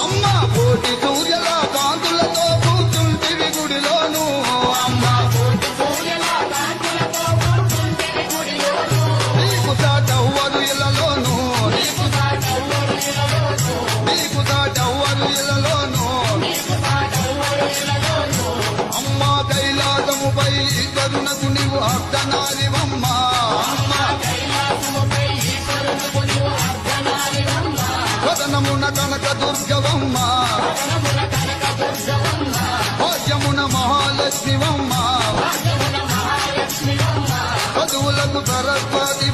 అమ్మ కోటి సూర్యుల కాంతులతో కూర్చుంటివి గుడిలోను అమ్మ నీకు సాటవ్వరు ఇళ్లలోను నీకు సాటవ్వరు ఇళ్లలోను అమ్మ కైలాసముపై కరుణకు నీవు అర్ధనారివమ్మ వదనమున కనక దుర్గవమ్మ భాగ్యమున మహాలక్ష్మివమ్మ చదువులకు సరస్వతి